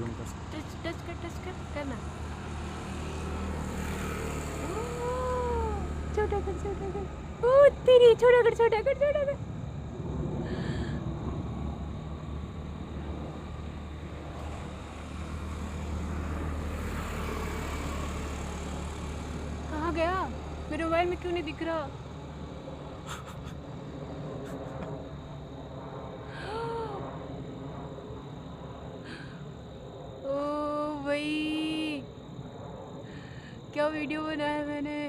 नहीं कर सकते। टच टच कर करना। छोटा कर ओ तेरी छोटा कर। कहाँ गया? मेरे मोबाइल में क्यों नहीं दिख रहा? ओ भाई क्या वीडियो बनाया मैंने।